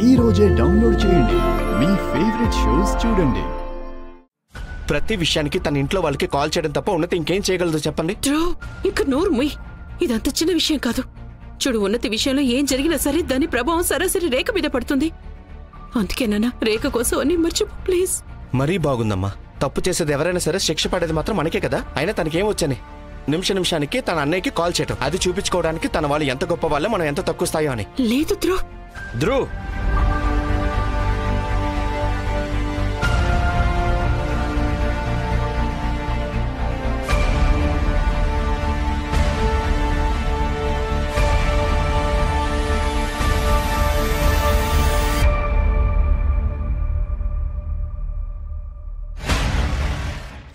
ఈ రోజే డౌన్లోడ్ చేయండి. మీ ఫేవరెట్ షోస్ చూడండి. ప్రతి విషయానికి తన ఇంట్లో వాళ్ళకి కాల్ చేయడం తప్ప ఉన్నతి ఇంకేం చేయగలదు చెప్పండి. ఇంకా నోరు ముయ్. ఇదంత చిన్న విషయం కాదు. చూడు, ఉన్నతి విషయంలో ఏం జరిగినా సరే దాని ప్రభావం సరాసరి రేఖ మీద పడుతుంది. అందుకేనా రేఖ కోసం అన్ని మర్చిపో ప్లీజ్. మరీ బాగుందమ్మా. తప్పు చేసేది ఎవరైనా సరే శిక్ష పడేది మాత్రం మనకే కదా. అయినా తనకేం వచ్చని నిమిషానికి తన అన్నయ్యకి కాల్ చేయటం, అది చూపించుకోవడానికి తన వాళ్ళు ఎంత గొప్ప వాళ్ళో మనం ఎంత తక్కువ స్థాయో అని. లేదు ధ్రువ్,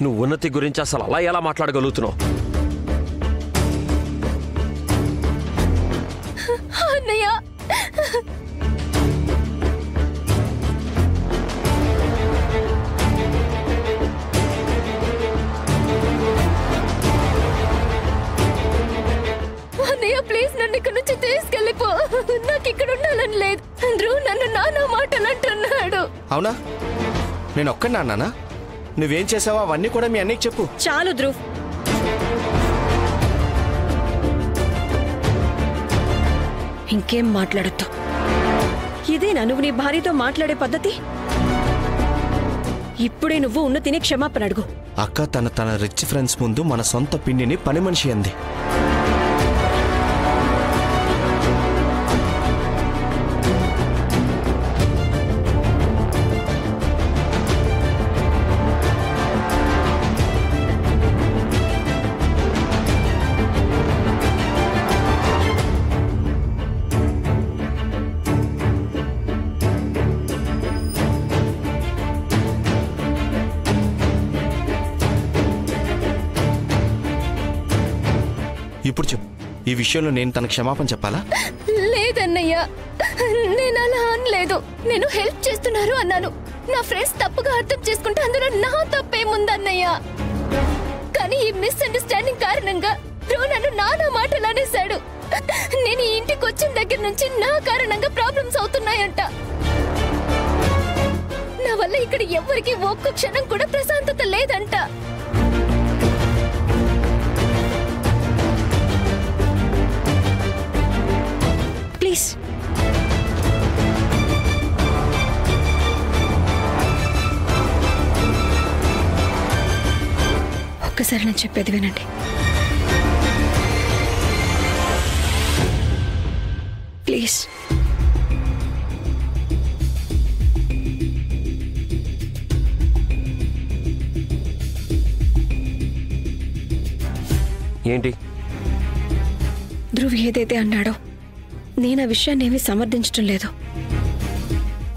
నువ్వు ఉన్నతి గురించి అసలు అలా ఎలా మాట్లాడగలుగుతున్నావు? అన్నయ్య, అన్నయ్య ప్లీజ్ నన్ను ఇక్కడ నుంచి తీసుకెళ్ళిపో. నాకు ఇక్కడ ఉండాలని లేదు. ధ్రువ్ నన్ను నానా మాటలు అంటున్నాడు. అవునా? నేను ఒక్కడినా అన్నానా? నువ్వేం చేసావో అవన్నీ కూడా మీ అన్నయ్యకి చెప్పు. చాలు ధ్రువ్. ఇంకేం మాట్లాడొద్దు. ఇదేనా నువ్వు నీ భార్యతో మాట్లాడే పద్ధతి? ఇప్పుడే నువ్వు ఉన్నతిని క్షమాపణ అడుగు. అక్క తన రిచ్ ఫ్రెండ్స్ ముందు మన సొంత పిండిని పని మనిషి అంది. ఇప్పుడు చెప్పు, ఈ విషయంలో నేను తన క్షమాపణ చెప్పాలా? లేదన్నయ్య, నేను అలా అనలేదు. నేను హెల్ప్ చేస్తున్నారు అన్నాను. నా ఫ్రెండ్స్ తప్పుగా అర్థం చేసుకుంటే అందులో నా తప్పేముందన్నయ్య. కానీ ఈ మిస్అండర్స్టాండింగ్ కారణంగా నన్ను నానా మాటలు అనేశాడు. నేను ఈ ఇంటికి వచ్చిన దగ్గర నుంచి నా కారణంగా ప్రాబ్లమ్స్ అవుతున్నాయంట. నా వల్ల ఇక్కడ ఎవరికి ఒక్క క్షణం కూడా ప్రశాంతత లేదంట. ప్లీజ్ ఒక్కసారి నేను చెప్పేది వినండి. ప్లీజ్. ఏంటి? ధ్రువ్ ఏదైతే అన్నాడో నేను ఆ విషయాన్ని ఏమీ సమర్థించడం లేదు.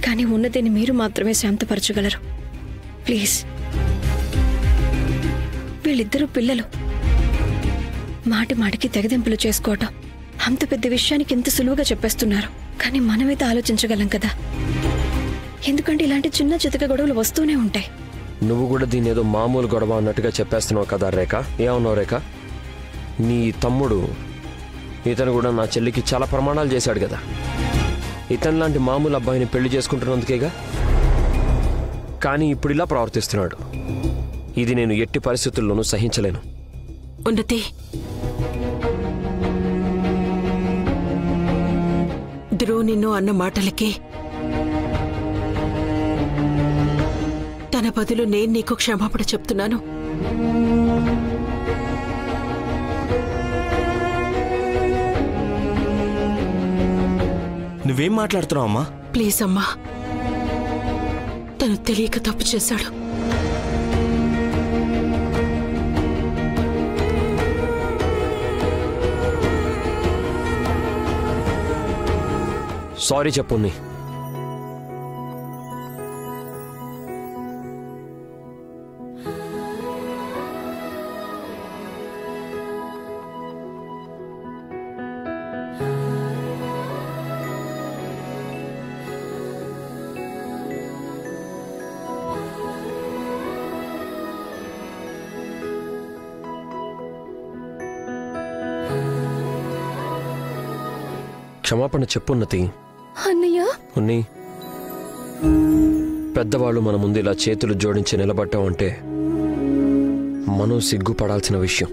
కానీ ఉన్నతిని మీరు మాత్రమే శాంతపరచగలరు. ప్లీజ్. వీళ్ళిద్దరూ పిల్లలు. మాటి మాటికి తెగదెంపులు చేసుకోవటం అంత పెద్ద విషయానికి ఎంత సులువుగా చెప్పేస్తున్నారు. కానీ మనమైతే ఆలోచించగలం కదా. ఎందుకంటే ఇలాంటి చిన్న చితక గొడవలు వస్తూనే ఉంటాయి. నువ్వు కూడా దీన్ని ఏదో మామూలు గొడవ అన్నట్టుగా చెప్పేస్తున్నావు కదా రేఖ. ఏమన్నావు రేఖ? నీ తమ్ముడు ఇతను కూడా నా చెల్లికి చాలా ప్రమాణాలు చేశాడు కదా. ఇతను లాంటి మామూలు అబ్బాయిని పెళ్లి చేసుకుంటున్నందుకేగా. కానీ ఇప్పుడు ఇలా ప్రవర్తిస్తున్నాడు. ఇది నేను ఎట్టి పరిస్థితుల్లోనూ సహించలేను. ఉన్నతి, ధ్రువ్ నిన్ను అన్న మాటలకి తన బదులు నేను నీకు క్షమాపణ చెప్తున్నాను. నువ్వేం మాట్లాడుతున్నావు అమ్మా? ప్లీజ్ అమ్మా, తను తెలియక తప్పు చేశాడు. సారీ చెప్పు. క్షమాపణ చెప్పున్నతి. అన్నయ్య ఉన్ని పెద్దవాళ్ళు మన ముందు ఇలా చేతులు జోడించి నిలబడ్డాం అంటే మనం సిగ్గుపడాల్సిన విషయం.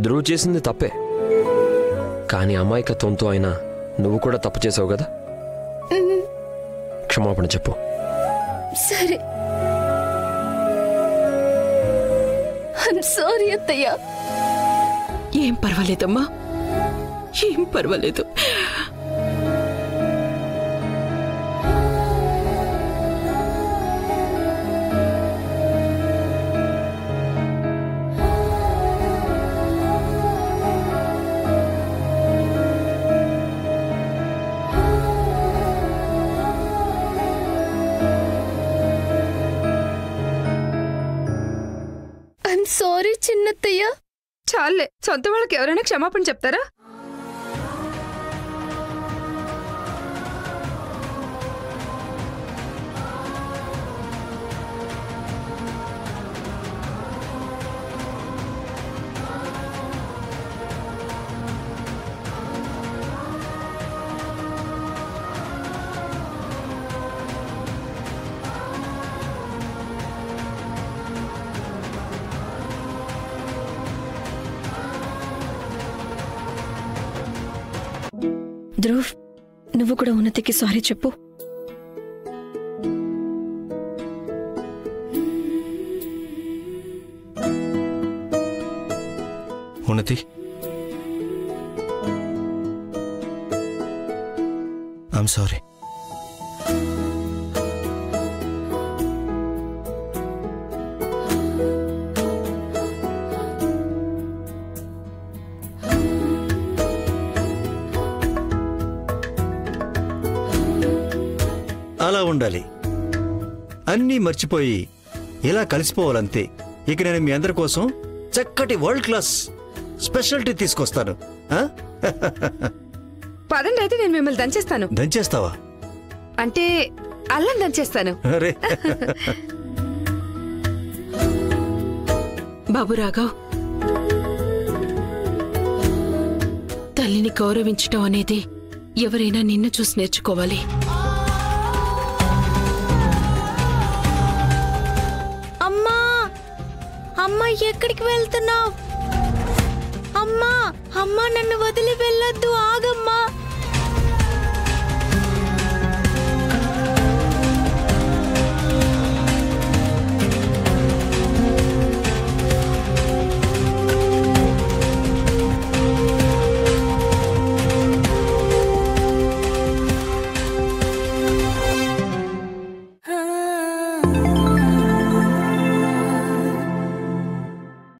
ధ్రువ్ చేసింది తప్పే, కానీ అమాయకత్వంతో అయినా నువ్వు కూడా తప్పు చేసావు కదా. క్షమాపణ చెప్పు. సరే, ఐఎమ్ సారీ అత్తయ్య. ఏం పర్వాలేదమ్మా, ఏం పర్వాలేదు. ఐఎమ్ సారీ చిన్నత్తయ్య. చాలే, సొంత వాళ్ళకి ఎవరైనా క్షమాపణ చెప్తారా? ధ్రువ్, నువ్వు కూడా ఉన్నతికి సారీ చెప్పు. ఉన్నతి, ఐఎమ్ సారీ. అలా ఉండాలి, అన్నీ మర్చిపోయి ఇలా కలిసిపోవాలంతే. ఇక నేను మీ అందరి కోసం చక్కటి వరల్డ్ క్లాస్ స్పెషాలిటీ తీసుకొస్తాను. పదండి, అయితే నేను మిమ్మల్ని దంచేస్తాను. దంచేస్తావా? అంటే అల్లం దంచేస్తాను. అరే బాబు రాఘవ్, తల్లిని గౌరవించటం అనేది ఎవరైనా నిన్ను చూసి నేర్చుకోవాలి. అమ్మా, అమ్మా ఎక్కడికి వెళ్తున్నావు? అమ్మా, అమ్మా నన్ను వదిలి వెళ్ళొద్దు, ఆగ